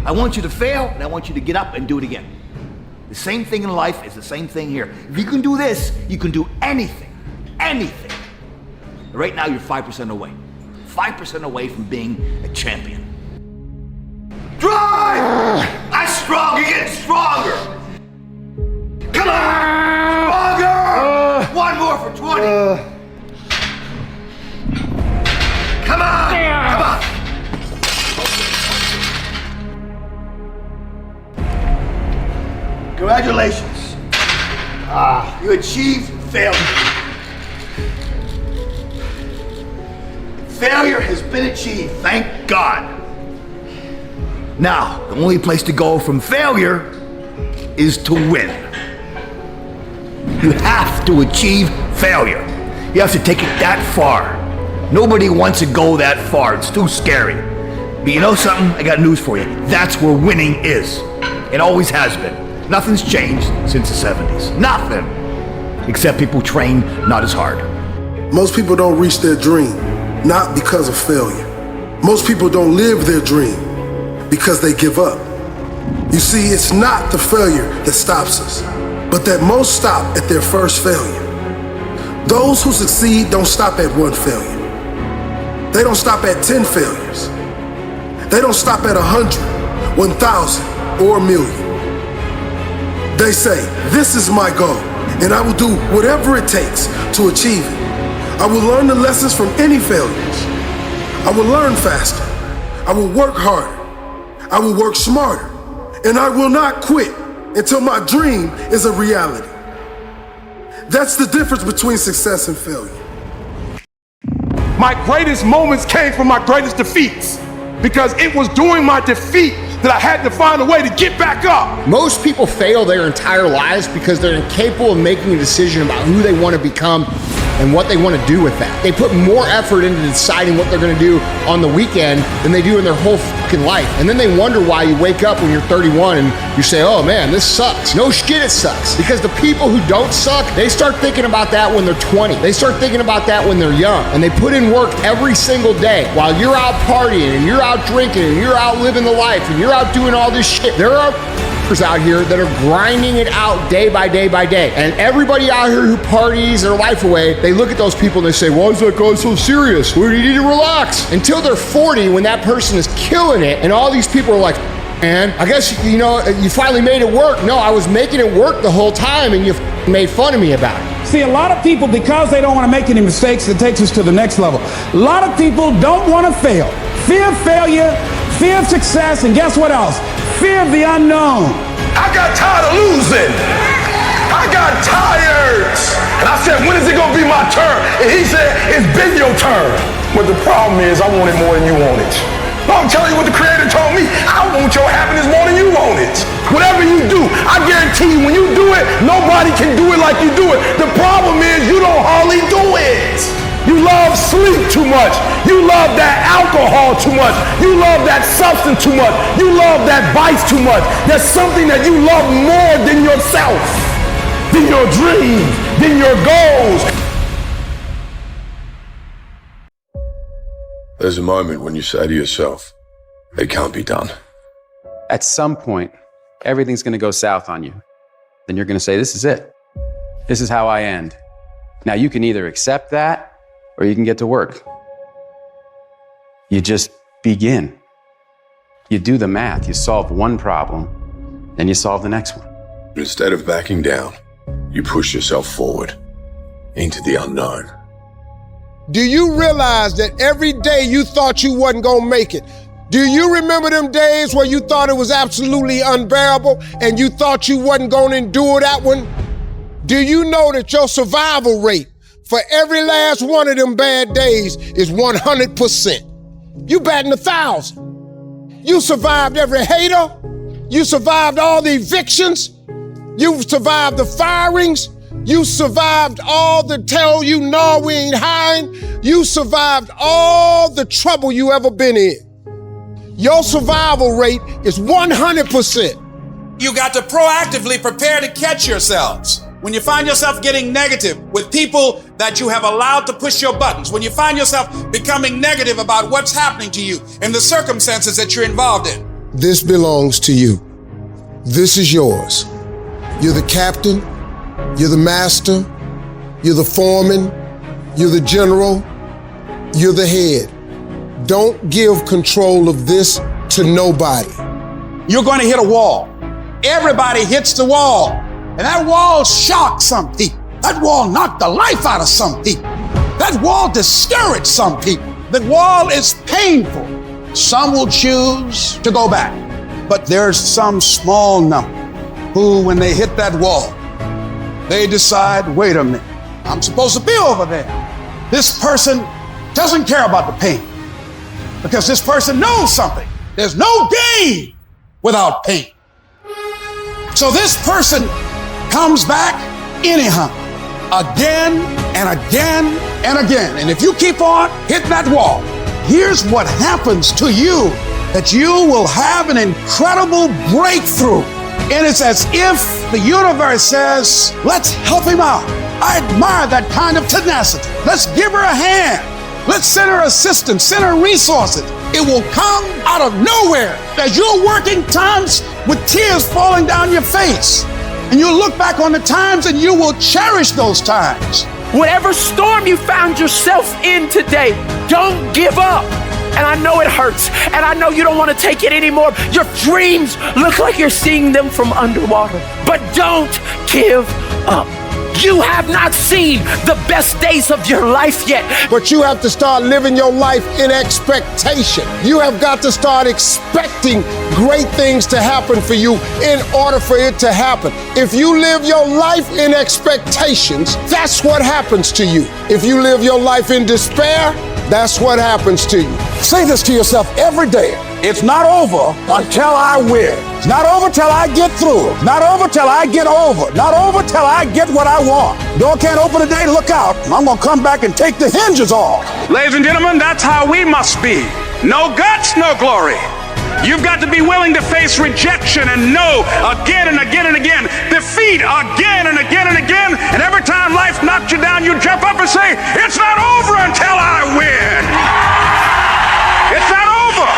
I want you to fail, and I want you to get up and do it again. The same thing in life is the same thing here. If you can do this, you can do anything, anything. Right now, you're 5% away. 5% away from being a champion. Drive! I'm strong, you're getting stronger. Come on! Stronger! One more for 20. Come on! Come on! Congratulations. You achieved failure. Failure has been achieved, thank God. Now, the only place to go from failure is to win. You have to achieve failure. You have to take it that far. Nobody wants to go that far, it's too scary. But you know something? I got news for you. That's where winning is. It always has been. Nothing's changed since the 70s. Nothing. Except people train not as hard. Most people don't reach their dream, not because of failure. Most people don't live their dream because they give up. You see, it's not the failure that stops us, but that most stop at their first failure. Those who succeed don't stop at one failure. They don't stop at 10 failures. They don't stop at 100, 1,000, or 1,000,000. They say, this is my goal, and I will do whatever it takes to achieve it. I will learn the lessons from any failures. I will learn faster. I will work harder. I will work smarter. And I will not quit until my dream is a reality. That's the difference between success and failure. My greatest moments came from my greatest defeats, because it was during my defeat that I had to find a way to get back up. Most people fail their entire lives because they're incapable of making a decision about who they want to become and what they want to do with that. They put more effort into deciding what they're going to do on the weekend than they do in their whole fucking life. And then they wonder why you wake up when you're 31 and you say, oh man, this sucks. No shit, it sucks. Because the people who don't suck, they start thinking about that when they're 20. They start thinking about that when they're young. And they put in work every single day while you're out partying and you're out drinking and you're out living the life and you're out doing all this shit. There are out here that are grinding it out day by day by day. And everybody out here who parties their life away, they look at those people and they say, why is that guy so serious? We need to relax. Until they're 40, when that person is killing it, and all these people are like, man, I guess, you know, you finally made it work. No, I was making it work the whole time and you made fun of me about it. See, a lot of people, because they don't want to make any mistakes, it takes us to the next level. A lot of people don't want to fail. Fear of failure, fear of success, and guess what else? Fear of the unknown. I got tired of losing. I got tired. And I said, when is it going to be my turn? And he said, it's been your turn. But the problem is, I want it more than you want it. But I'm telling you what the Creator told me. I want your happiness more than you want it. Whatever you do, I guarantee you, when you do it, nobody can do it like you do it. The problem is, you don't hardly do it. You love sleep too much. You love that alcohol too much. You love that substance too much. You love that vice too much. There's something that you love more than yourself, than your dreams, than your goals. There's a moment when you say to yourself, it can't be done. At some point, everything's going to go south on you. Then you're going to say, this is it. This is how I end. Now you can either accept that or you can get to work. You just begin. You do the math. You solve one problem, then you solve the next one. Instead of backing down, you push yourself forward into the unknown. Do you realize that every day you thought you wasn't gonna make it? Do you remember them days where you thought it was absolutely unbearable and you thought you wasn't gonna endure that one? Do you know that your survival rate for every last one of them bad days is 100%? You batting 1,000. You survived every hater. You survived all the evictions. You survived the firings. You survived all the tell you no, we ain't hiring. You survived all the trouble you ever been in. Your survival rate is 100%. You got to proactively prepare to catch yourselves. When you find yourself getting negative with people that you have allowed to push your buttons, when you find yourself becoming negative about what's happening to you and the circumstances that you're involved in, This belongs to you. This is yours. You're the captain, you're the master, you're the foreman, you're the general, you're the head. Don't give control of this to nobody. You're going to hit a wall. Everybody hits the wall. And that wall shocked some people. That wall knocked the life out of some people. That wall discouraged some people. The wall is painful. Some will choose to go back. But there's some small number who, when they hit that wall, they decide, wait a minute, I'm supposed to be over there. This person doesn't care about the pain because this person knows something. There's no gain without pain. So this person comes back anyhow, again and again and again. And if you keep on hitting that wall, here's what happens to you, that you will have an incredible breakthrough. And it's as if the universe says, let's help him out. I admire that kind of tenacity. Let's give her a hand. Let's send her assistance, send her resources. It will come out of nowhere as you're working times with tears falling down your face. And you'll look back on the times and you will cherish those times. Whatever storm you found yourself in today, don't give up. And I know it hurts, and I know you don't want to take it anymore. Your dreams look like you're seeing them from underwater, but don't give up. You have not seen the best days of your life yet. But you have to start living your life in expectation. You have got to start expecting great things to happen for you in order for it to happen. If you live your life in expectations, that's what happens to you. If you live your life in despair, that's what happens to you. Say this to yourself every day. It's not over until I win. It's not over till I get through. It's not over till I get over. Not over till I get what I want. Door can't open today, look out. I'm gonna come back and take the hinges off. Ladies and gentlemen, that's how we must be. No guts, no glory. You've got to be willing to face rejection and no again and again and again. Defeat again and again and again. And every time life knocks you down, you jump up and say, it's not over until I win. It's not over.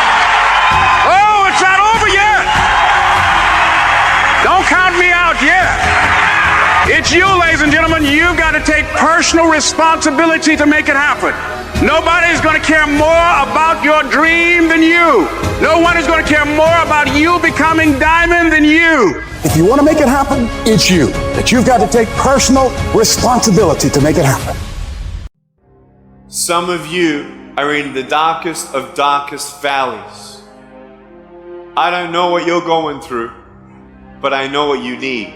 Oh, it's not over yet. Don't count me out yet. It's you, ladies and gentlemen. You've got to take personal responsibility to make it happen. Nobody's going to care more about your dream than you. No one is going to care more about you becoming diamond than you. If you want to make it happen, it's you. That you've got to take personal responsibility to make it happen. Some of you are in the darkest of darkest valleys. I don't know what you're going through, but I know what you need.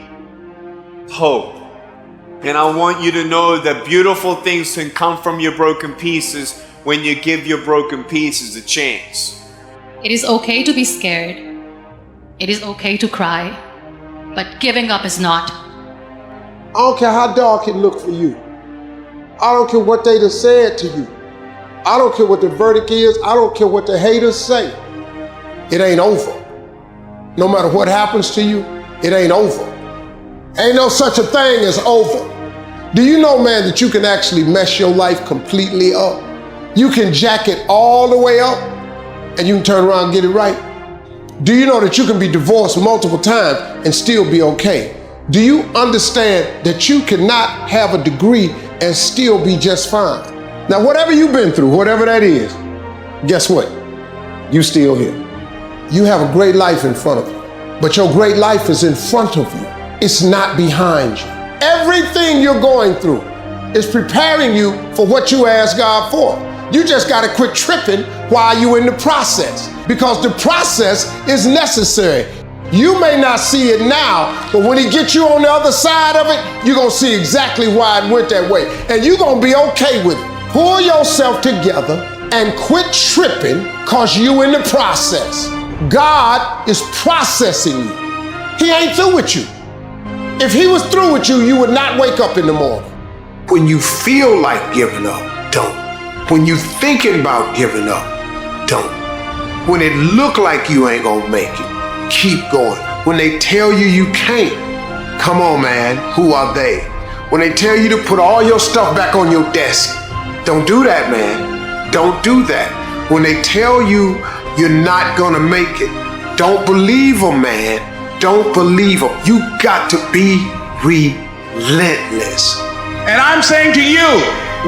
Hope. And I want you to know that beautiful things can come from your broken pieces when you give your broken pieces a chance. It is okay to be scared. It is okay to cry. But giving up is not. I don't care how dark it looked for you. I don't care what they done said to you. I don't care what the verdict is. I don't care what the haters say. It ain't over. No matter what happens to you, it ain't over. Ain't no such a thing as over. Do you know, man, that you can actually mess your life completely up? You can jack it all the way up and you can turn around and get it right. Do you know that you can be divorced multiple times and still be okay? Do you understand that you cannot have a degree and still be just fine? Now, whatever you've been through, whatever that is, guess what? You still here. You have a great life in front of you, but your great life is in front of you. It's not behind you. Everything you're going through is preparing you for what you asked God for. You just got to quit tripping while you're in the process, because the process is necessary. You may not see it now, but when he gets you on the other side of it, you're going to see exactly why it went that way. And you're going to be okay with it. Pull yourself together and quit tripping, because you're in the process. God is processing you. He ain't through with you. If he was through with you, you would not wake up in the morning. When you feel like giving up, don't. When you thinking about giving up, don't. When it look like you ain't gonna make it, keep going. When they tell you you can't, come on, man, who are they? When they tell you to put all your stuff back on your desk, don't do that, man. Don't do that. When they tell you you're not gonna make it, Don't believe them, man. Don't believe them. You got to be relentless. And I'm saying to you,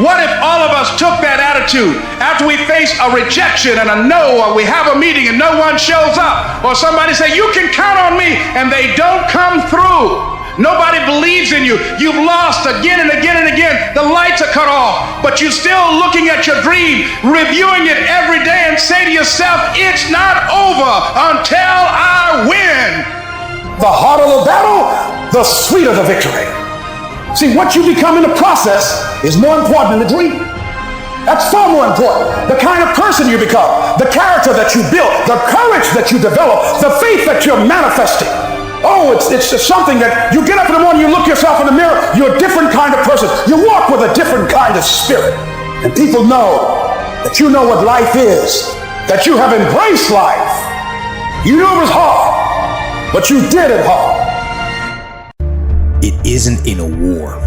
what if all of us took that attitude after we face a rejection and a no, or we have a meeting and no one shows up, or somebody say, you can count on me, and they don't come through. Nobody believes in you. You've lost again and again and again. The lights are cut off, but you're still looking at your dream, reviewing it every day, and say to yourself, it's not over until I win. The harder the battle, the sweeter the victory. See, what you become in the process is more important than the dream. That's far more important. The kind of person you become, the character that you build, the courage that you develop, the faith that you're manifesting. Oh, it's just something that you get up in the morning, you look yourself in the mirror, you're a different kind of person. You walk with a different kind of spirit. And people know that you know what life is, that you have embraced life. You knew it was hard, but you did it hard. It isn't in a war.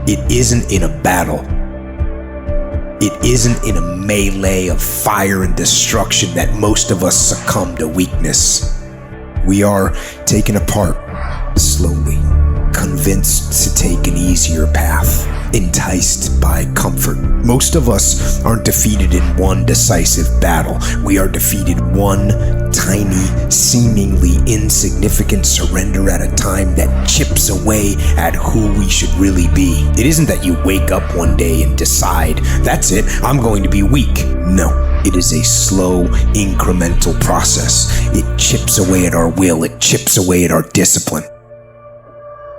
It isn't in a battle. It isn't in a melee of fire and destruction that most of us succumb to weakness. We are taken apart slowly, convinced to take an easier path, enticed by comfort. Most of us aren't defeated in one decisive battle. We are defeated one tiny, seemingly insignificant surrender at a time that chips away at who we should really be. It isn't that you wake up one day and decide, that's it, I'm going to be weak. No, it is a slow, incremental process. It chips away at our will. It chips away at our discipline.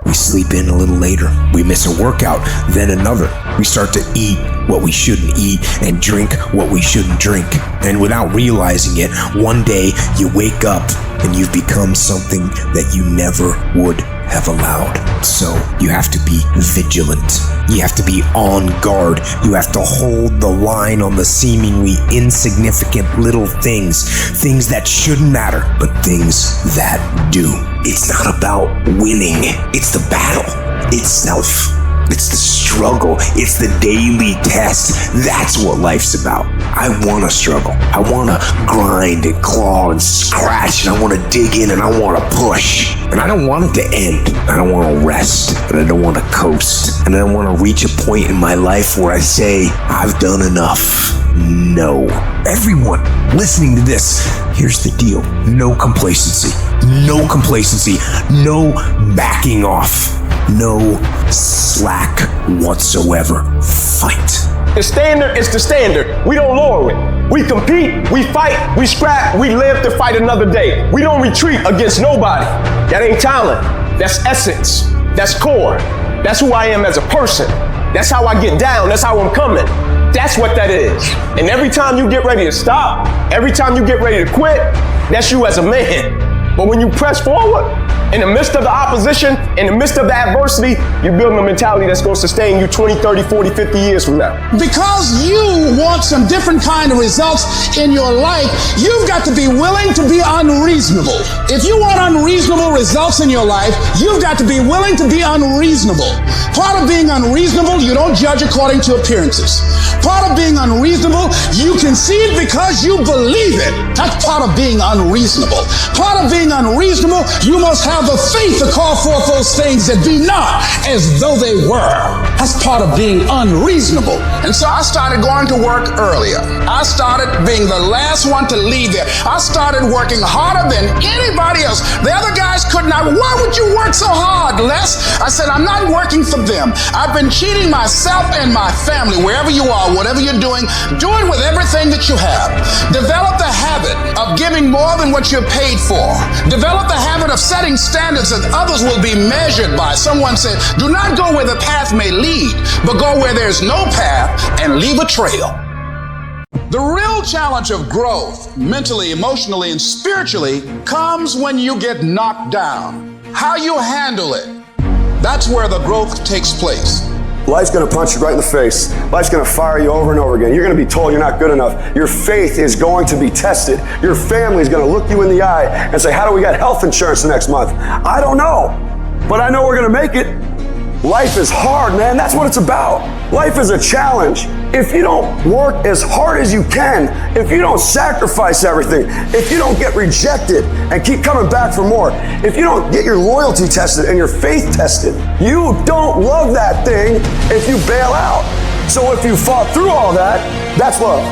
We sleep in a little later. We miss a workout, then another. We start to eat what we shouldn't eat and drink what we shouldn't drink. And without realizing it, one day you wake up and you've become something that you never would have allowed. So you have to be vigilant. You have to be on guard. You have to hold the line on the seemingly insignificant little things that shouldn't matter, but things that do. It's not about winning. It's the battle itself. It's the struggle. It's the daily test. That's what life's about. I want to struggle. I want to grind and claw and scratch, and I want to dig in and I want to push. And I don't want it to end. I don't want to rest, and I don't want to coast. And I don't want to reach a point in my life where I say, I've done enough. No. Everyone listening to this, here's the deal. No complacency. No complacency. No backing off. No slack whatsoever. Fight. The standard is the standard. We don't lower it. We compete, we fight, we scrap, we live to fight another day. We don't retreat against nobody. That ain't talent. That's essence. That's core. That's who I am as a person. That's how I get down. That's how I'm coming. That's what that is. And every time you get ready to stop, every time you get ready to quit, that's you as a man. But when you press forward, in the midst of the opposition, in the midst of the adversity, you're building a mentality that's going to sustain you 20, 30, 40, 50 years from now. Because you want some different kind of results in your life, you've got to be willing to be unreasonable. If you want unreasonable results in your life, you've got to be willing to be unreasonable. Part of being unreasonable, you don't judge according to appearances. Part of being unreasonable, you can see it because you believe it. That's part of being unreasonable. Part of being unreasonable, you must have the faith to call forth those things that be not as though they were. That's part of being unreasonable. And so I started going to work earlier. I started being the last one to leave there. I started working harder than anybody else. The other guys could not. Why would you work so hard, Les? I said, I'm not working for them. I've been cheating myself and my family. Wherever you are, whatever you're doing, do it with everything that you have. Develop the habit of giving more than what you're paid for. Develop the habit of setting standards that others will be measured by. Someone said, do not go where the path may lead, but go where there's no path and leave a trail. The real challenge of growth, mentally, emotionally, and spiritually, comes when you get knocked down. How you handle it, that's where the growth takes place. Life's going to punch you right in the face. Life's going to fire you over and over again. You're going to be told you're not good enough. Your faith is going to be tested. Your family is going to look you in the eye and say, how do we get health insurance the next month? I don't know, but I know we're going to make it. Life is hard, man. That's what it's about. Life is a challenge. if you don't work as hard as you can, if you don't sacrifice everything, if you don't get rejected and keep coming back for more, if you don't get your loyalty tested and your faith tested, you don't love that thing if you bail out. So if you fought through all that, that's love.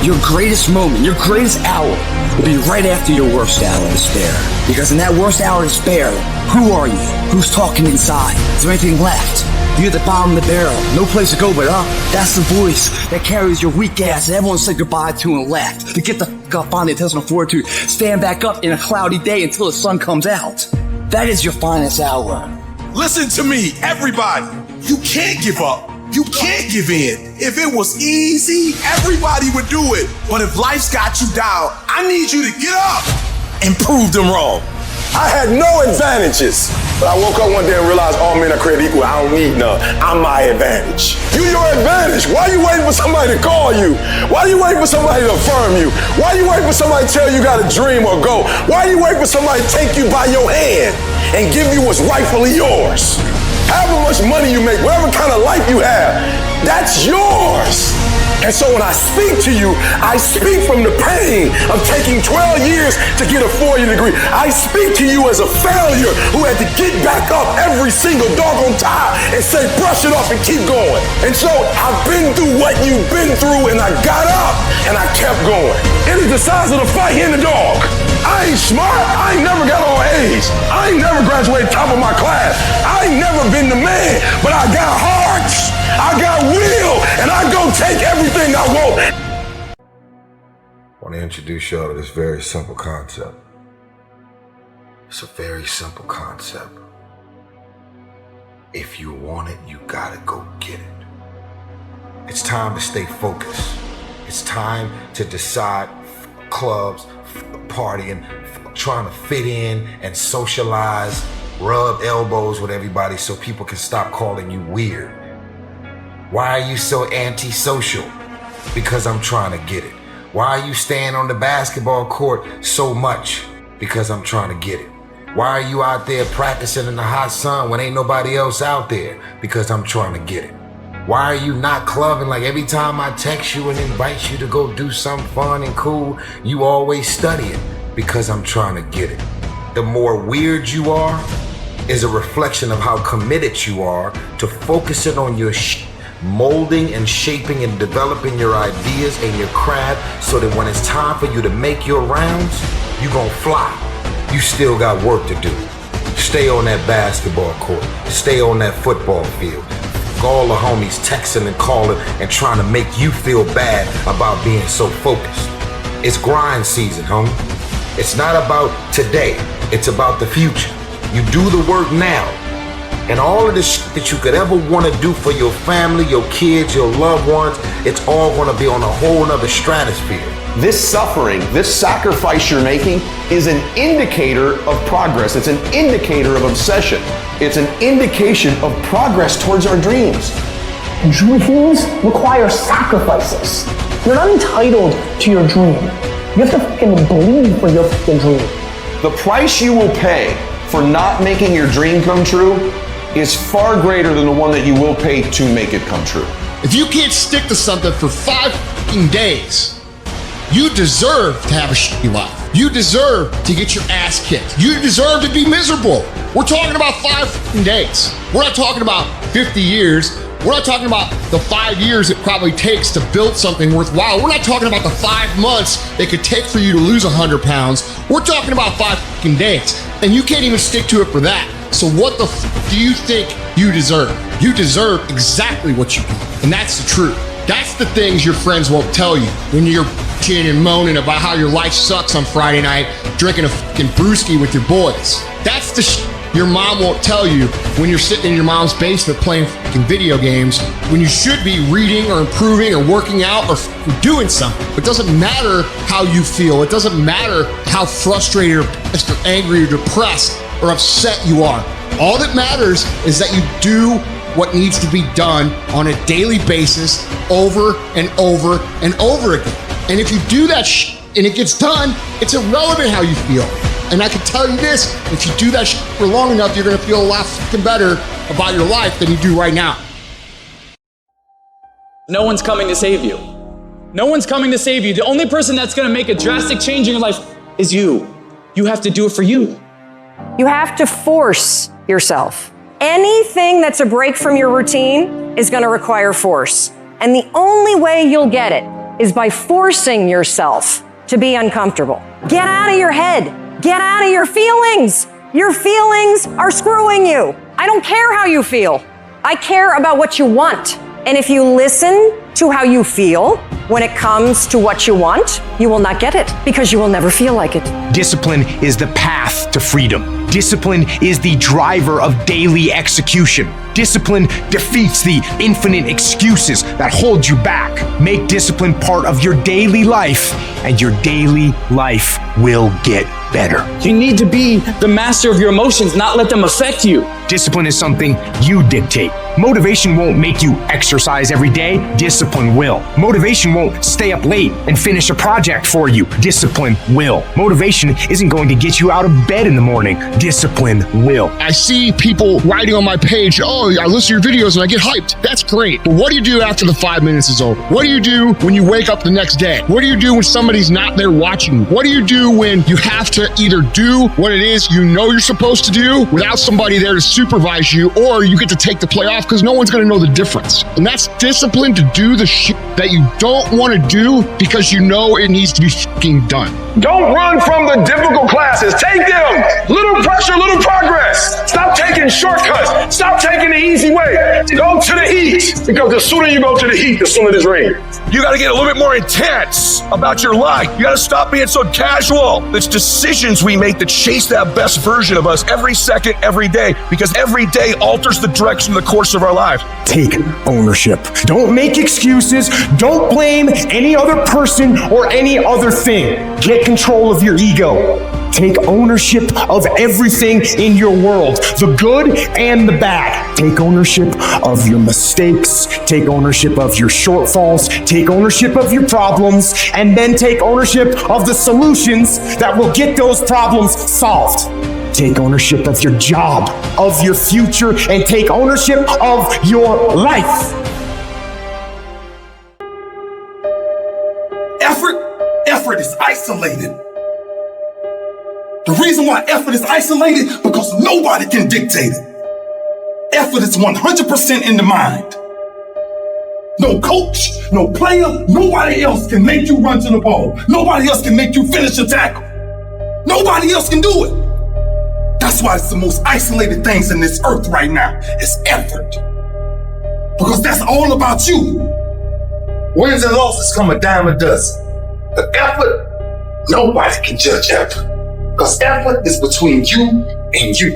Your greatest moment, your greatest hour will be right after your worst hour of despair. Because in that worst hour of despair, who are you? Who's talking inside? Is there anything left? You're at the bottom of the barrel. No place to go but up. That's the voice that carries your weak ass that everyone said goodbye to and left. To get the fuck up on the intestinal fortitude. Stand back up in a cloudy day until the sun comes out. That is your finest hour. Listen to me, everybody. You can't give up. You can't give in. If it was easy, everybody would do it. But if life's got you down, I need you to get up and prove them wrong. I had no advantages. But I woke up one day and realized all men are created equal. I don't need none. I'm my advantage. You your advantage. Why are you waiting for somebody to call you? Why are you waiting for somebody to affirm you? Why are you waiting for somebody to tell you got a dream or go? Why are you waiting for somebody to take you by your hand and give you what's rightfully yours? However much money you make, whatever kind of life you have, that's yours. And so when I speak to you, I speak from the pain of taking 12 years to get a 4-year degree. I speak to you as a failure who had to get back up every single doggone time and say, brush it off and keep going. And so I've been through what you've been through, and I got up and I kept going. It is the size of the fight in the dog. I ain't smart. I ain't never got on A's. I ain't never graduated top of my class. I ain't never been the man, but I got heart. I got will, and I go take everything I want. I want to introduce y'all to this very simple concept. It's a very simple concept. If you want it, you gotta go get it. It's time to stay focused. It's time to decide clubs, partying, trying to fit in and socialize, rub elbows with everybody so people can stop calling you weird. Why are you so antisocial? Because I'm trying to get it. Why are you staying on the basketball court so much? Because I'm trying to get it. Why are you out there practicing in the hot sun when ain't nobody else out there? Because I'm trying to get it. Why are you not clubbing? Like every time I text you and invite you to go do something fun and cool, you always studying. Because I'm trying to get it. The more weird you are is a reflection of how committed you are to focusing on your molding and shaping and developing your ideas and your craft so that when it's time for you to make your rounds, you gon' fly. You still got work to do. Stay on that basketball court. Stay on that football field. All the homies texting and calling and trying to make you feel bad about being so focused. It's grind season, homie. It's not about today. It's about the future. You do the work now. And all of this that you could ever want to do for your family, your kids, your loved ones, it's all going to be on a whole nother stratosphere. This suffering, this sacrifice you're making is an indicator of progress. It's an indicator of obsession. It's an indication of progress towards our dreams. Dreams require sacrifices. You're not entitled to your dream. You have to fucking bleed for your fucking dream. The price you will pay for not making your dream come true is far greater than the one that you will pay to make it come true. If you can't stick to something for 5 fucking days, you deserve to have a shitty life. You deserve to get your ass kicked. You deserve to be miserable. We're talking about 5 fucking days. We're not talking about 50 years. We're not talking about the 5 years it probably takes to build something worthwhile. We're not talking about the 5 months it could take for you to lose 100 pounds. We're talking about 5 fucking days. And you can't even stick to it for that. So what the do you think you deserve? You deserve exactly what you get. And that's the truth. That's the things your friends won't tell you when you're bitching and moaning about how your life sucks on Friday night, drinking a fucking brewski with your boys. That's the your mom won't tell you when you're sitting in your mom's basement playing fucking video games when you should be reading or improving or working out or doing something. It doesn't matter how you feel. It doesn't matter how frustrated or pissed or angry or depressed or upset you are. All that matters is that you do what needs to be done on a daily basis over and over and over again. And if you do that and it gets done, it's irrelevant how you feel. And I can tell you this, if you do that for long enough, you're gonna feel a lot fucking better about your life than you do right now. no one's coming to save you. No one's coming to save you. The only person that's gonna make a drastic change in your life is you. You have to do it for you. You have to force yourself. Anything that's a break from your routine is gonna require force. And the only way you'll get it is by forcing yourself to be uncomfortable. Get out of your head. Get out of your feelings. Your feelings are screwing you. I don't care how you feel. I care about what you want. And if you listen to how you feel when it comes to what you want, you will not get it because you will never feel like it. Discipline is the path to freedom. Discipline is the driver of daily execution. Discipline defeats the infinite excuses that hold you back. Make discipline part of your daily life, and your daily life will get better. You need to be the master of your emotions, not let them affect you. Discipline is something you dictate. Motivation won't make you exercise every day. Discipline will. Motivation won't stay up late and finish a project for you. Discipline will. Motivation isn't going to get you out of bed in the morning. Discipline will. I see people writing on my page, oh, I listen to your videos and I get hyped. That's great. But what do you do after the 5 minutes is over? What do you do when you wake up the next day? What do you do when somebody's not there watching you? What do you do when you have to either do what it is you know you're supposed to do without somebody there to supervise you, or you get to take the play off because no one's going to know the difference? And that's discipline to do the shit that you don't want to do because you know it needs to be fucking done. Don't run from the difficult classes. Take them. Little pressure, little progress. Stop taking shortcuts. Stop taking the easy way. Go to the heat. Because the sooner you go to the heat, the sooner this rain. You got to get a little bit more intense about your life. You got to stop being so casual. It's decisions we make that chase that best version of us every second, every day, because every day alters the direction of the course of our lives. Take ownership. Don't make excuses. Don't blame any other person or any other thing. Get control of your ego. Take ownership of everything in your world, the good and the bad. Take ownership of your mistakes. Take ownership of your shortfalls. Take ownership of your problems. And then take ownership of the solutions that will get those problems solved. Take ownership of your job, of your future, and take ownership of your life. Effort is isolated. The reason why effort is isolated, because nobody can dictate it. Effort is 100% in the mind. No coach, no player, nobody else can make you run to the ball. Nobody else can make you finish a tackle. Nobody else can do it. That's why it's the most isolated things in this earth right now. It's effort. Because that's all about you. Wins and losses come a dime a dozen. But effort, nobody can judge effort. Because effort is between you and you.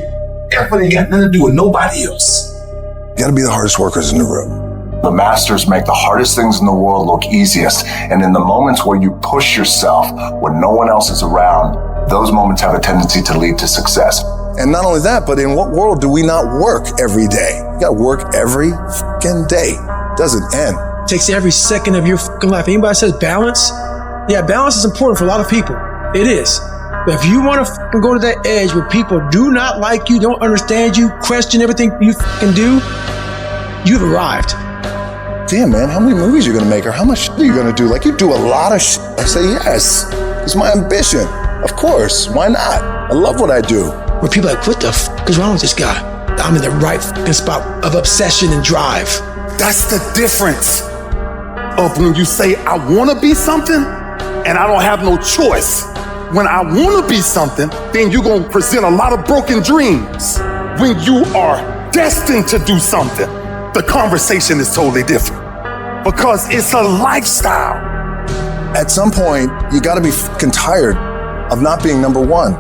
Effort ain't got nothing to do with nobody else. You gotta be the hardest workers in the room. The masters make the hardest things in the world look easiest. And in the moments where you push yourself when no one else is around, those moments have a tendency to lead to success. And not only that, but in what world do we not work every day? You gotta work every fucking day. Doesn't end. It takes every second of your fucking life. Anybody says balance? Yeah, balance is important for a lot of people. It is. But if you want to go to that edge where people do not like you, don't understand you, question everything you fucking do, you've arrived. Damn, man, how many movies are you gonna make, or how much shit are you gonna do? Like, you do a lot of shit. I say yes. It's my ambition. Of course, why not? I love what I do. Where people are like, what the fuck is wrong with this guy? I'm in the right fucking spot of obsession and drive. That's the difference of when you say, I want to be something, and I don't have no choice. When I want to be something, then you're going to present a lot of broken dreams. When you are destined to do something, the conversation is totally different. Because it's a lifestyle. At some point, you gotta be fucking tired of not being number one.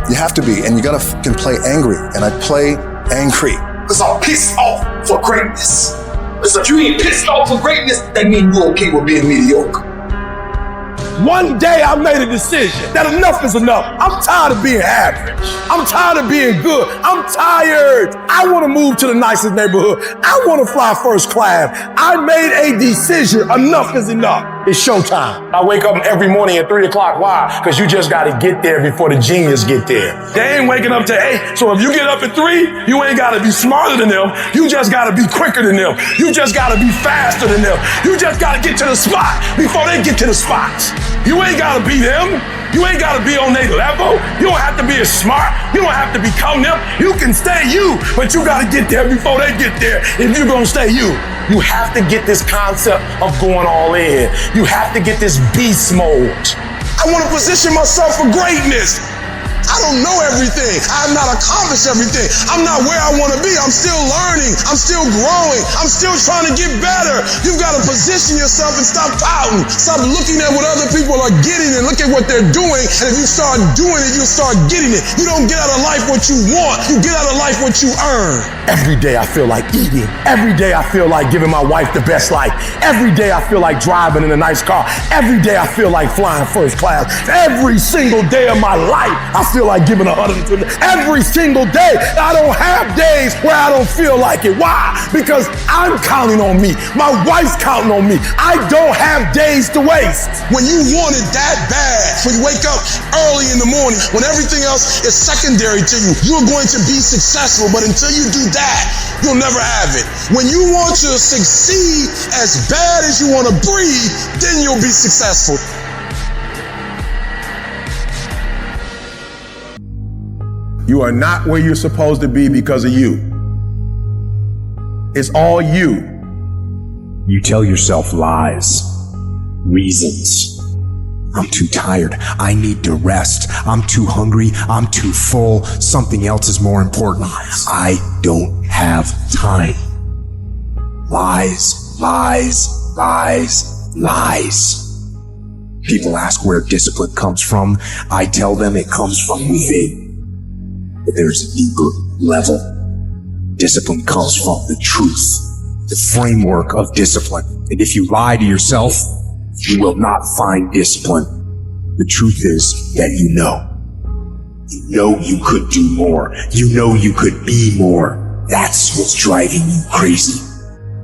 You have to be, and you gotta fucking play angry. And I play angry. Because I'm pissed off for greatness. Because if you ain't pissed off for greatness, that means you're okay with being mediocre. One day I made a decision that enough is enough. I'm tired of being average. I'm tired of being good. I'm tired. I want to move to the nicest neighborhood. I want to fly first class. I made a decision. Enough is enough. It's showtime. I wake up every morning at 3 o'clock. Why? Because you just got to get there before the genius get there. They ain't waking up to 8. So if you get up at 3, you ain't got to be smarter than them. You just got to be quicker than them. You just got to be faster than them. You just got to get to the spot before they get to the spots. You ain't got to be them. You ain't got to be on their level. You don't have to be as smart. You don't have to become them. You can stay you, but you got to get there before they get there if you're going to stay you. You have to get this concept of going all in. You have to get this beast mode. I want to position myself for greatness. I don't know everything. I have not accomplished everything. I'm not where I want to be. I'm still learning. I'm still growing. I'm still trying to get better. You've got to position yourself and stop pouting. Stop looking at what other people are getting and look at what they're doing. And if you start doing it, you'll start getting it. You don't get out of life what you want. You get out of life what you earn. Every day I feel like eating. Every day I feel like giving my wife the best life. Every day I feel like driving in a nice car. Every day I feel like flying first class. Every single day of my life, I feel like giving 120. Every single day. I don't have days where I don't feel like it. Why? Because I'm counting on me. My wife's counting on me. I don't have days to waste. When you want it that bad, when you wake up early in the morning, when everything else is secondary to you, you're going to be successful. But until you do that, you'll never have it. When you want to succeed as bad as you want to breathe, then you'll be successful. You are not where you're supposed to be because of you. It's all you. You tell yourself lies, reasons. I'm too tired. I need to rest. I'm too hungry. I'm too full. Something else is more important. I don't have time. Lies, lies, lies, lies. People ask where discipline comes from. I tell them it comes from within. But there's a deeper level. Discipline comes from the truth, the framework of discipline. And if you lie to yourself, you will not find discipline. The truth is that you know. You know you could do more. You know you could be more. That's what's driving you crazy.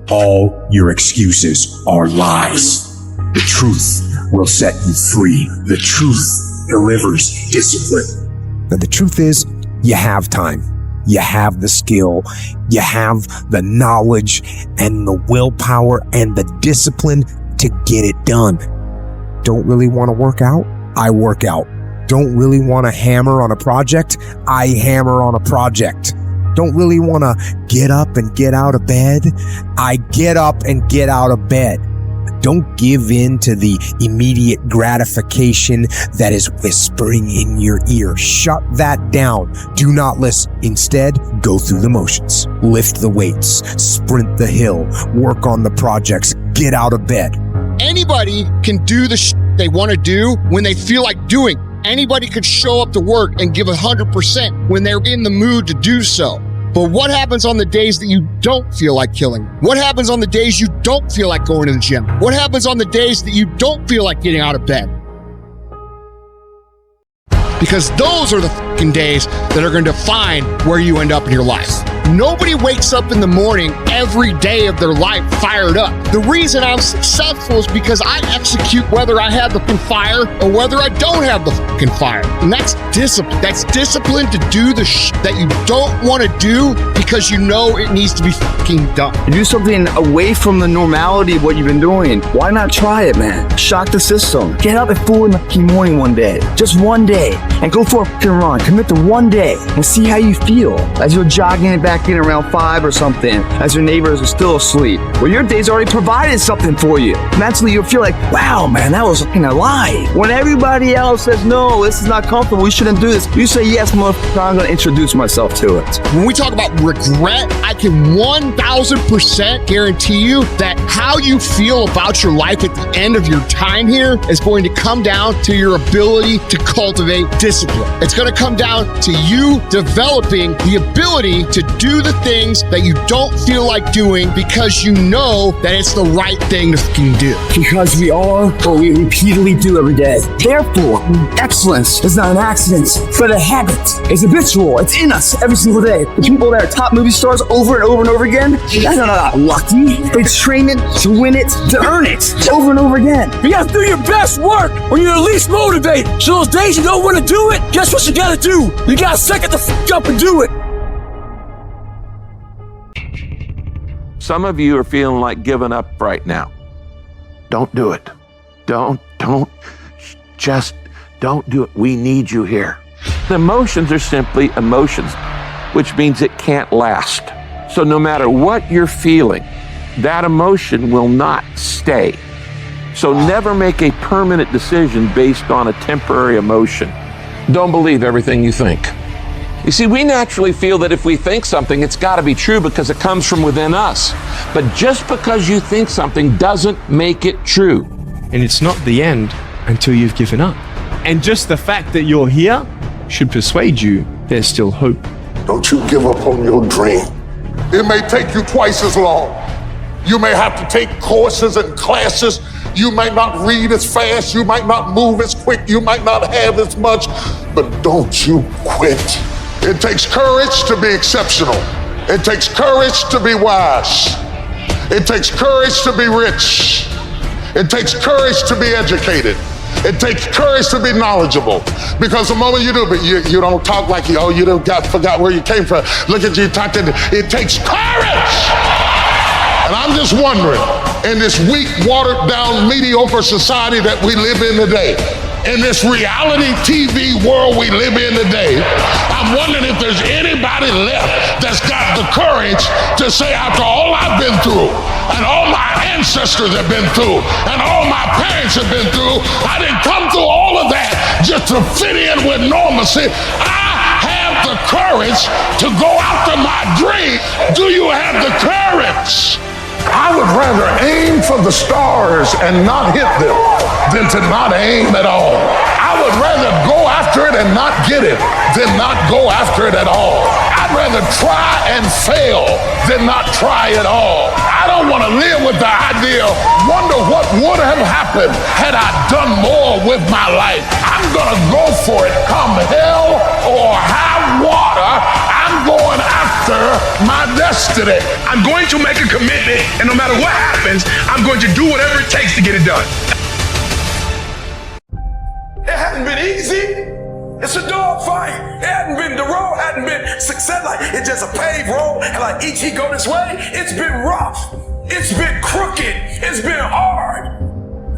All your excuses are lies. The truth will set you free. The truth delivers discipline. And the truth is, you have time. You have the skill. You have the knowledge and the willpower and the discipline to get it done. Don't really want to work out? I work out. Don't really want to hammer on a project? I hammer on a project. Don't really want to get up and get out of bed? I get up and get out of bed. Don't give in to the immediate gratification that is whispering in your ear. Shut that down. Do not listen. Instead, go through the motions. Lift the weights. Sprint the hill. Work on the projects. Get out of bed. Anybody can do the they want to do when they feel like doing. Anybody could show up to work and give 100% when they're in the mood to do so. But what happens on the days that you don't feel like killing? What happens on the days you don't feel like going to the gym? What happens on the days that you don't feel like getting out of bed? Because those are the fucking days that are going to define where you end up in your life. Nobody wakes up in the morning every day of their life fired up. The reason I'm successful is because I execute whether I have the fire or whether I don't have the fucking fire. And that's discipline. That's discipline to do the that you don't want to do because you know it needs to be fucking done. Do something away from the normality of what you've been doing. Why not try it, man? Shock the system. Get up at 4 in the morning one day. Just one day. And go for a fucking run. Commit to one day and see how you feel. As you're jogging it back in around 5 or something, as your neighbors are still asleep. Well, your day's already provided something for you. Mentally, you'll feel like, wow, man, that was fucking a lie. When everybody else says, no, this is not comfortable, we shouldn't do this, you say, yes, motherfucker, I'm going to introduce myself to it. When we talk about regret, I can 1000% guarantee you that how you feel about your life at the end of your time here is going to come down to your ability to cultivate discipline. It's going to come down to you developing the ability to do the things that you don't feel like doing because you know that it's the right thing to fucking do. Because we are what we repeatedly do every day. Therefore, excellence is not an accident, but a habit. It's habitual. It's in us every single day. The people that are top movie stars over and over and over again, they're not lucky. They train it to win it, to earn it, over and over again. You gotta do your best work when you're the least motivated. So those days you don't want to do it, guess what you gotta do? You gotta suck it the fuck up and do it. Some of you are feeling like giving up right now. Don't do it. Just don't do it. We need you here. The emotions are simply emotions, which means it can't last. So no matter what you're feeling, that emotion will not stay. So never make a permanent decision based on a temporary emotion. Don't believe everything you think. You see, we naturally feel that if we think something, it's got to be true because it comes from within us. But just because you think something doesn't make it true. And it's not the end until you've given up. And just the fact that you're here should persuade you there's still hope. Don't you give up on your dream. It may take you twice as long. You may have to take courses and classes. You might not read as fast. You might not move as quick. You might not have as much. But don't you quit. It takes courage to be exceptional. It takes courage to be wise. It takes courage to be rich. It takes courage to be educated. It takes courage to be knowledgeable. Because the moment you do, but you don't talk like you forgot where you came from. Look at you talking. It takes courage. And I'm just wondering, in this weak, watered down, mediocre society that we live in today, in this reality TV world we live in today, I'm wondering if there's anybody left that's got the courage to say, after all I've been through, and all my ancestors have been through, and all my parents have been through, I didn't come through all of that just to fit in with normalcy. I have the courage to go after my dream. Do you have the courage? I would rather aim for the stars and not hit them than to not aim at all. I would rather go after it and not get it than not go after it at all. I'd rather try and fail than not try at all. I don't want to live with the idea, wonder what would have happened had I done more with my life. I'm going to go for it, come hell or high water. I'm going after my destiny. I'm going to make a commitment, and no matter what happens, I'm going to do whatever it takes to get it done. It hasn't been easy. It's a dog fight. The road hadn't been success. Like, it's just a paved road, and like each he go this way, it's been rough. It's been crooked. It's been hard.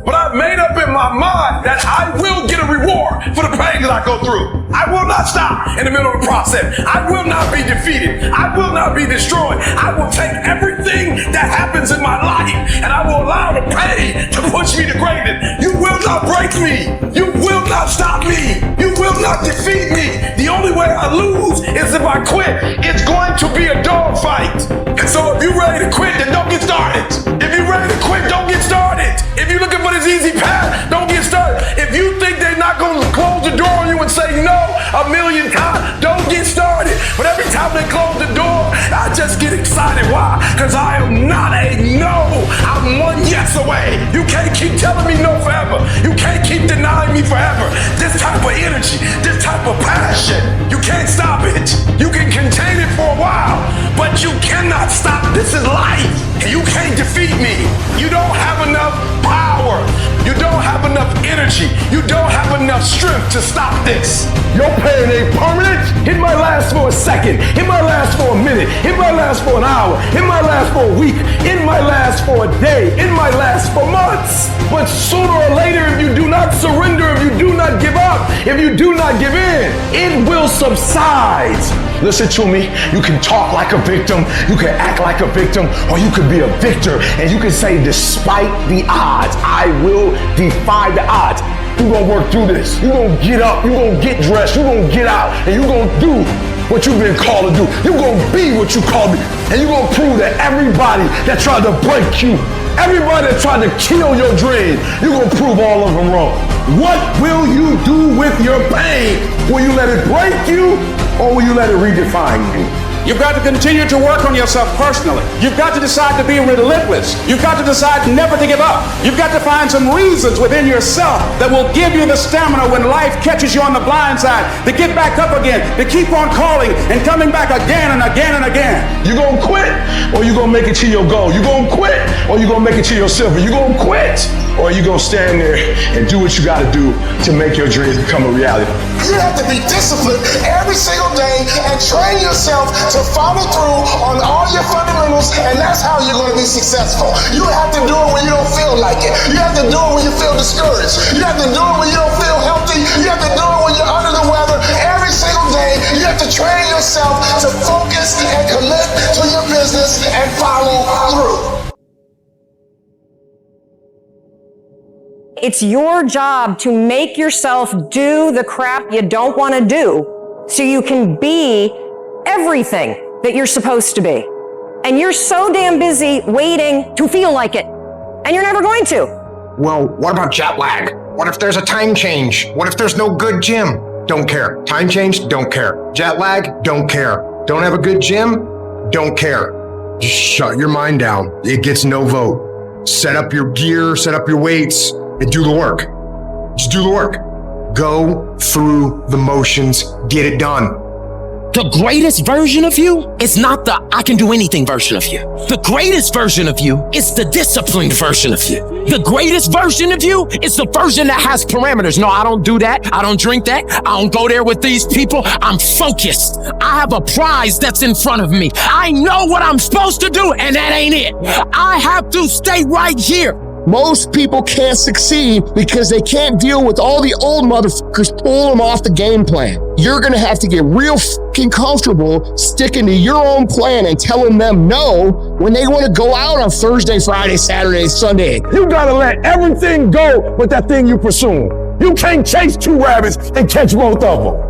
But I've made up in my mind that I will get a reward for the pain that I go through. I will not stop in the middle of the process. I will not be defeated. I will not be destroyed. I will take everything that happens in my life and I will allow the pain to push me to greatness. You will not break me. You will not stop me. You will not defeat me. The only way I lose is if I quit. It's going to be a dog fight. And so if you're ready to quit, then don't get started. If you're ready to quit, don't get started. If you're looking for this easy path, don't get started. If you think they're not going to close the door on you and say no a million times, don't get started. But every time they close the door, I just get excited. Why? Because I am not a no. I'm one yes away. You can't keep telling me no forever. You can't keep denying me forever. This type of energy, this type of passion, you can't stop it. You can contain it for a while, but you cannot stop. This is life, and you can't defeat me. You don't have enough power. You don't have enough energy. You don't have enough strength to stop this. Your pain ain't permanent. It might last for a second. It might last for a minute. It might last for an hour. It might last for a week. It might last for a day. It might last for months. But sooner or later, if you do not surrender, if you do not give up, if you do not give in, it will subside. Listen to me. You can talk like a victim. You can act like a victim, or you could be a victor, and you can say, despite the odds, I will defy the odds. You're gonna work through this. You're gonna get up. You're gonna get dressed. You're gonna get out, and you're gonna do what you've been called to do. You're gonna be what you called to be, and you're gonna prove that everybody that tried to break you, everybody that tried to kill your dream, you're gonna prove all of them wrong. What will you do with your pain? Will you let it break you, or will you let it redefine you? You've got to continue to work on yourself personally. You've got to decide to be relentless. You've got to decide never to give up. You've got to find some reasons within yourself that will give you the stamina when life catches you on the blind side to get back up again, to keep on calling and coming back again and again and again. You gonna quit or you gonna make it to your goal? You gonna quit or you gonna make it to your silver? You gonna quit or you gonna stand there and do what you gotta do to make your dreams become a reality? You have to be disciplined every single day and train yourself to follow through on all your fundamentals, and that's how you're going to be successful. You have to do it when you don't feel like it. You have to do it when you feel discouraged. You have to do it when you don't feel healthy. You have to do it when you're under the weather. Every single day, you have to train yourself to focus and commit to your business and follow through. It's your job to make yourself do the crap you don't want to do so you can be everything that you're supposed to be. And you're so damn busy waiting to feel like it. And you're never going to. Well, what about jet lag? What if there's a time change? What if there's no good gym? Don't care. Time change? Don't care. Jet lag? Don't care. Don't have a good gym? Don't care. Just shut your mind down. It gets no vote. Set up your gear, set up your weights, and do the work. Just do the work. Go through the motions. Get it done. The greatest version of you is not the I can do anything version of you. The greatest version of you is the disciplined version of you. The greatest version of you is the version that has parameters. No, I don't do that. I don't drink that. I don't go there with these people. I'm focused. I have a prize that's in front of me. I know what I'm supposed to do, and that ain't it. I have to stay right here. Most people can't succeed because they can't deal with all the old motherfuckers pulling them off the game plan. You're gonna have to get real fucking comfortable sticking to your own plan and telling them no when they wanna go out on Thursday, Friday, Saturday, Sunday. You gotta let everything go with that thing you pursue. You can't chase two rabbits and catch both of them.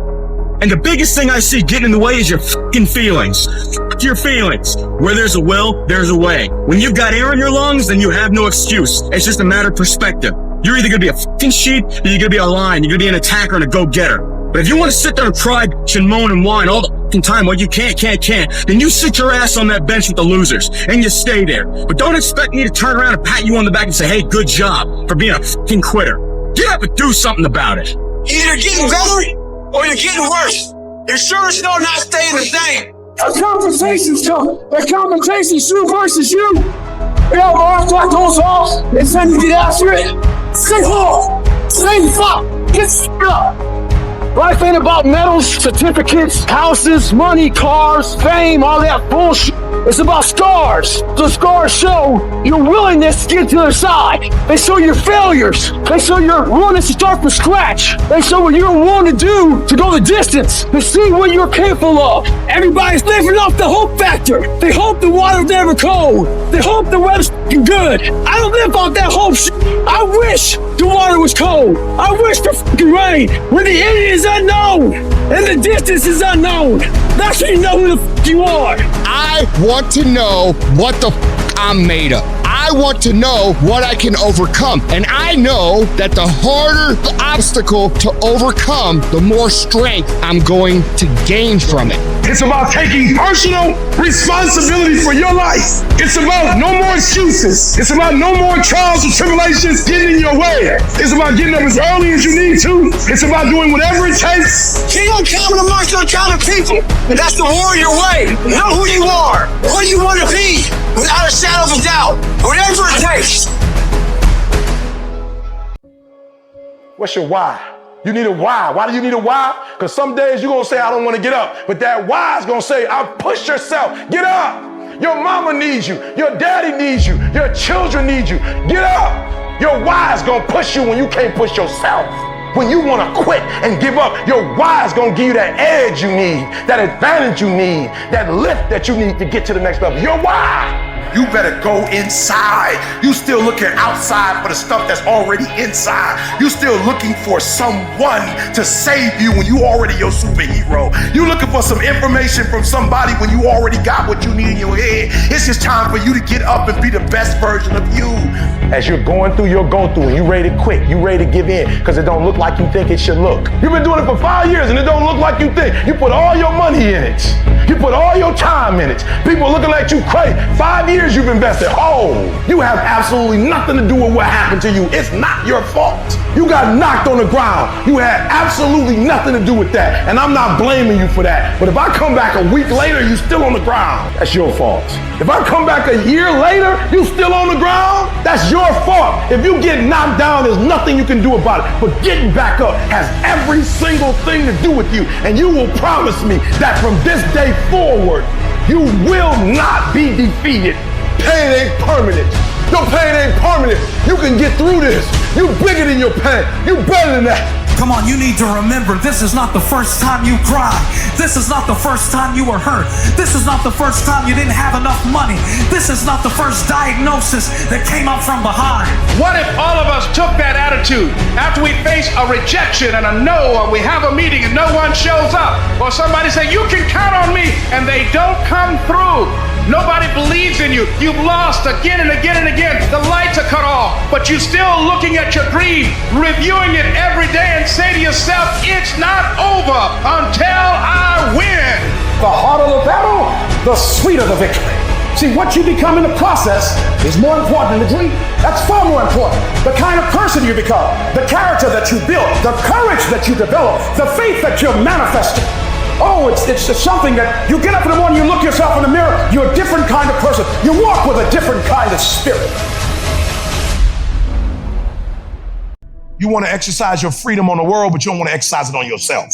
And the biggest thing I see getting in the way is your fucking feelings. Your feelings. Where there's a will, there's a way. When you've got air in your lungs, then you have no excuse. It's just a matter of perspective. You're either gonna be a fucking sheep, or you're gonna be a lion. You're gonna be an attacker and a go-getter. But if you want to sit there and cry, and moan and whine all the fucking time, well, you can't, then you sit your ass on that bench with the losers, and you stay there. But don't expect me to turn around and pat you on the back and say, hey, good job for being a fucking quitter. Get up and do something about it. Either getting better or you're getting worse. You're sure as no not staying the same. A conversation's coming. That conversation's you versus you. You know, my like goes off. It's time to get after it. Stay hard. Stay fuck. Get up. Life ain't about medals, certificates, houses, money, cars, fame, all that bullshit. It's about scars. The scars show your willingness to get to the other side. They show your failures. They show your willingness to start from scratch. They show what you're willing to do to go the distance. They see what you're capable of. Everybody's living off the hope factor. They hope the water's never cold. They hope the weather's good. I don't live off that hope shit. I wish the water was cold. I wish the fucking rain. When the end is unknown and the distance is unknown, that's when you know who the fuck you are. I want to know what the fuck I'm made of. I want to know what I can overcome. And I know that the harder the obstacle to overcome, the more strength I'm going to gain from it. It's about taking personal responsibility for your life. It's about no more excuses. It's about no more trials and tribulations getting in your way. It's about getting up as early as you need to. It's about doing whatever it takes. Keep on counting amongst uncounted people. And that's the warrior way. Know who you are. What you want to be. Without a shadow of a doubt. Whatever it takes. What's your why? You need a why. Why do you need a why? Because some days you're going to say, I don't want to get up. But that why is going to say, push yourself. Get up. Your mama needs you. Your daddy needs you. Your children need you. Get up. Your why is going to push you when you can't push yourself. When you want to quit and give up, your why is going to give you that edge you need, that advantage you need, that lift that you need to get to the next level. Your why. You better go inside. You still looking outside for the stuff that's already inside. You still looking for someone to save you when you already your superhero. You looking for some information from somebody when you already got what you need in your head. It's just time for you to get up and be the best version of you. As you're going through your go-through and you ready to quit, you ready to give in because it don't look like you think it should look. You've been doing it for 5 years and it don't look like you think. You put all your money in it. You put all your time in it. People looking at you crazy. 5 years you've invested. Oh, you have absolutely nothing to do with what happened to you. It's not your fault. You got knocked on the ground. You had absolutely nothing to do with that. And I'm not blaming you for that. But if I come back a week later, you still on the ground, that's your fault. If I come back a year later, you still on the ground, that's your fault. If you get knocked down, there's nothing you can do about it. But getting back up has every single thing to do with you. And you will promise me that from this day forward, you will not be defeated. Pain ain't permanent. Your pain ain't permanent. You can get through this. You bigger than your pain. You better than that. Come on, you need to remember, this is not the first time you cried. This is not the first time you were hurt. This is not the first time you didn't have enough money. This is not the first diagnosis that came up from behind. What if all of us took that attitude after we face a rejection and a no, or we have a meeting and no one shows up, or somebody say, you can count on me, and they don't come through? Nobody believes in you. You've lost again and again and again. The lights are cut off, but you're still looking at your dream, reviewing it every day, and say to yourself, it's not over until I win. The harder the battle, the sweeter the victory. See, what you become in the process is more important than the dream. That's far more important. The kind of person you become, the character that you build, the courage that you develop, the faith that you're manifesting. Oh, it's something that you get up in the morning, you look yourself in the mirror, you're a different kind of person. You walk with a different kind of spirit. You want to exercise your freedom on the world, but you don't want to exercise it on yourself.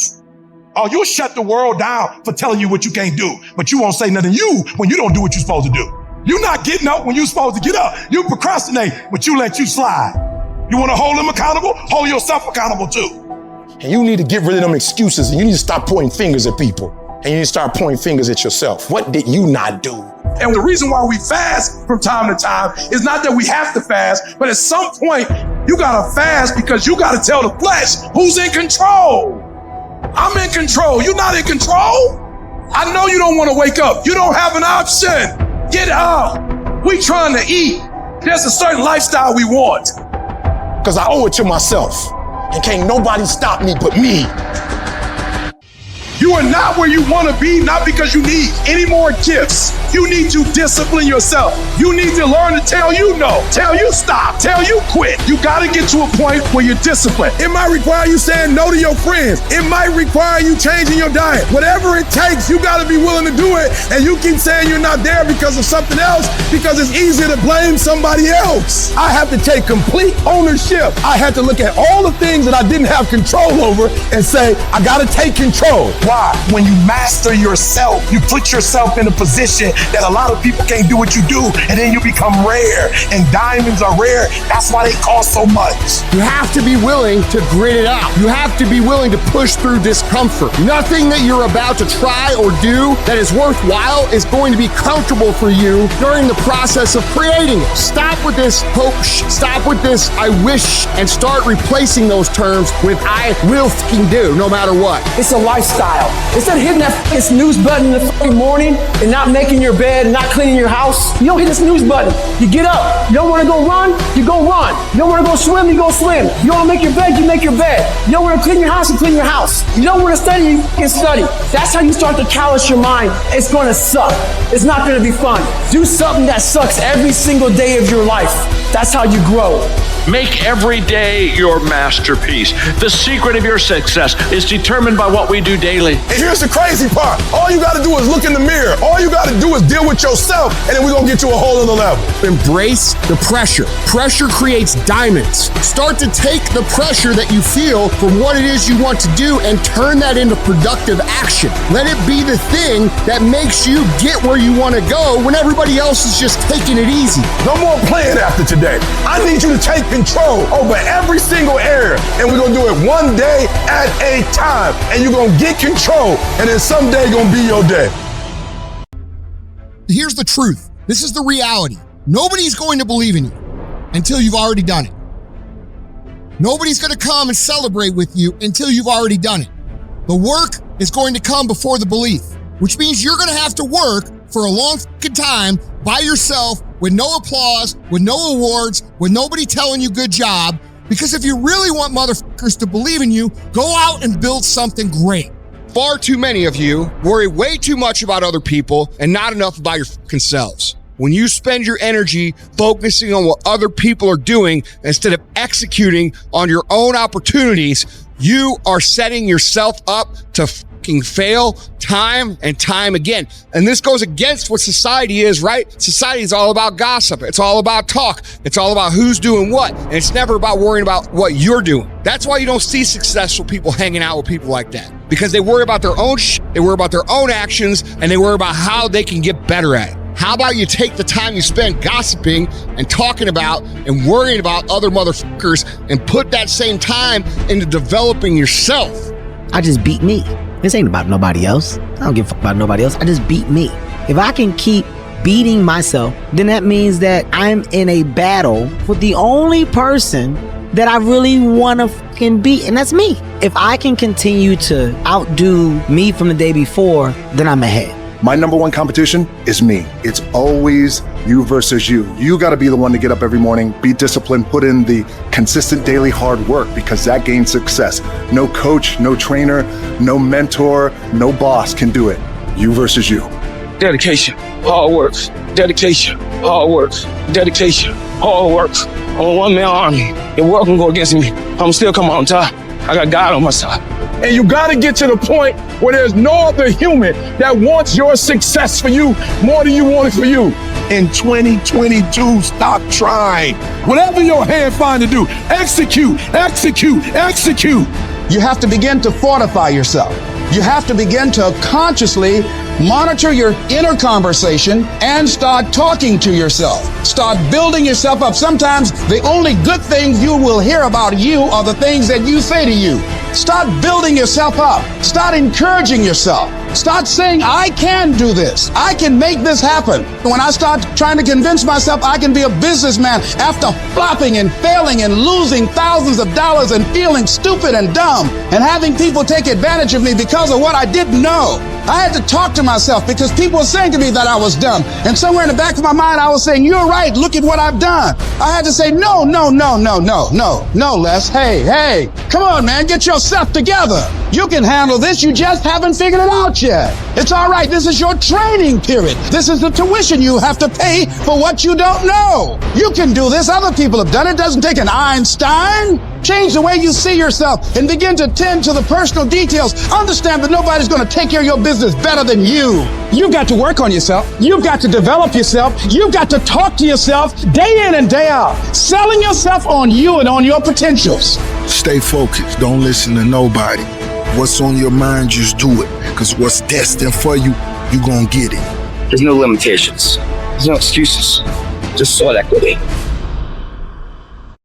Oh, you'll shut the world down for telling you what you can't do, but you won't say nothing to you when you don't do what you're supposed to do. You're not getting up when you're supposed to get up. You procrastinate, but you let you slide. You want to hold them accountable? Hold yourself accountable too. And you need to get rid of them excuses, and you need to stop pointing fingers at people. And you need to start pointing fingers at yourself. What did you not do? And the reason why we fast from time to time is not that we have to fast, but at some point, you gotta fast because you gotta tell the flesh who's in control. I'm in control. You're not in control. I know you don't want to wake up. You don't have an option. Get up. We trying to eat. There's a certain lifestyle we want. Because I owe it to myself. And can't nobody stop me but me. You are not where you want to be, not because you need any more gifts. You need to discipline yourself. You need to learn to tell you no, tell you stop, tell you quit. You got to get to a point where you're disciplined. It might require you saying no to your friends. It might require you changing your diet. Whatever it takes, you got to be willing to do it. And you keep saying you're not there because of something else, because it's easier to blame somebody else. I have to take complete ownership. I had to look at all the things that I didn't have control over and say, I got to take control. Why? When you master yourself, you put yourself in a position that a lot of people can't do what you do, and then you become rare. And diamonds are rare. That's why they cost so much. You have to be willing to grit it out. You have to be willing to push through discomfort. Nothing that you're about to try or do that is worthwhile is going to be comfortable for you during the process of creating it. Stop with this hope, stop with this I wish, and start replacing those terms with I will fucking do, no matter what. It's a lifestyle. Instead of hitting that snooze button in the fucking morning and not making your bed and not cleaning your house, you don't hit the snooze button. You get up. You don't want to go run, you go run. You don't want to go swim, you go swim. You don't want to make your bed, you make your bed. You don't want to clean your house, you clean your house. You don't want to study, you can study. That's how you start to callous your mind. It's going to suck. It's not going to be fun. Do something that sucks every single day of your life. That's how you grow. Make every day your masterpiece. The secret of your success is determined by what we do daily. And here's the crazy part. All you got to do is look in the mirror. All you got to do is deal with yourself, and then we're going to get to a whole other level. Embrace the pressure. Pressure creates diamonds. Start to take the pressure that you feel from what it is you want to do and turn that into productive action. Let it be the thing that makes you get where you want to go when everybody else is just taking it easy. No more playing after today. I need you to take control over every single area, and we're going to do it one day at a time. And you're going to get control, and then someday going to be your day. Here's the truth. This is the reality. Nobody's going to believe in you until you've already done it. Nobody's going to come and celebrate with you until you've already done it. The work is going to come before the belief, which means you're going to have to work for a long fucking time by yourself with no applause, with no awards, with nobody telling you good job. Because if you really want motherfuckers to believe in you, go out and build something great. Far too many of you worry way too much about other people and not enough about your fucking selves. When you spend your energy focusing on what other people are doing instead of executing on your own opportunities, you are setting yourself up to fucking fail time and time again. And this goes against what society is, right? Society is all about gossip. It's all about talk. It's all about who's doing what. And it's never about worrying about what you're doing. That's why you don't see successful people hanging out with people like that. Because they worry about their own shit, they worry about their own actions, and they worry about how they can get better at it. How about you take the time you spend gossiping and talking about and worrying about other motherfuckers and put that same time into developing yourself? I just beat me. This ain't about nobody else. I don't give a fuck about nobody else. I just beat me. If I can keep beating myself, then that means that I'm in a battle with the only person that I really want to fucking beat, and that's me. If I can continue to outdo me from the day before, then I'm ahead. My number one competition is me. It's always you versus you. You got to be the one to get up every morning, be disciplined, put in the consistent daily hard work, because that gains success. No coach, no trainer, no mentor, no boss can do it. You versus you. Dedication, hard work, dedication, hard work, dedication, hard work. I'm a one-man army. The world can go against me. I'm still coming on top. I got God on my side. And you got to get to the point where there's no other human that wants your success for you more than you want it for you. In 2022, stop trying. Whatever your hand find to do, execute, execute, execute. You have to begin to fortify yourself. You have to begin to consciously monitor your inner conversation and start talking to yourself. Start building yourself up. Sometimes the only good things you will hear about you are the things that you say to you. Start building yourself up. Start encouraging yourself. Start saying, I can do this. I can make this happen. When I start trying to convince myself I can be a businessman after flopping and failing and losing thousands of dollars and feeling stupid and dumb and having people take advantage of me because of what I didn't know. I had to talk to myself because people were saying to me that I was dumb. And somewhere in the back of my mind, I was saying, you're right. Look at what I've done. I had to say, no, Les. Hey, come on, man. Get yourself together. You can handle this. You just haven't figured it out yet. It's all right. This is your training period. This is the tuition you have to pay for what you don't know. You can do this. Other people have done it. It doesn't take an Einstein. Change the way you see yourself and begin to tend to the personal details. Understand that nobody's going to take care of your business better than you. You've got to work on yourself. You've got to develop yourself. You've got to talk to yourself day in and day out, selling yourself on you and on your potentials. Stay focused. Don't listen to nobody. What's on your mind, just do it. Because what's destined for you, you're going to get it. There's no limitations. There's no excuses. Just sweat equity.